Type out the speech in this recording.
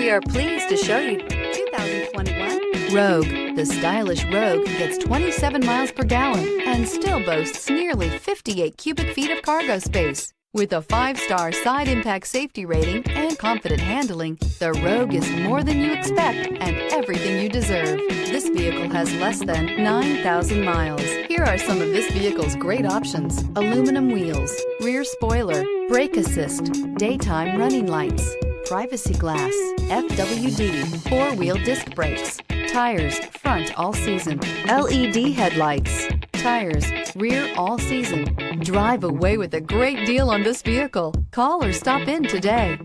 We are pleased to show you 2021 Rogue. The stylish Rogue gets 27 miles per gallon and still boasts nearly 58 cubic feet of cargo space. With a 5-star side impact safety rating and confident handling, the Rogue is more than you expect and everything you deserve. This vehicle has less than 9,000 miles. Here are some of this vehicle's great options: aluminum wheels, rear spoiler, brake assist, daytime running lights, privacy glass, FWD, 4-wheel disc brakes, tires, front all season, LED headlights, tires, rear all season. Drive away with a great deal on this vehicle. Call or stop in today.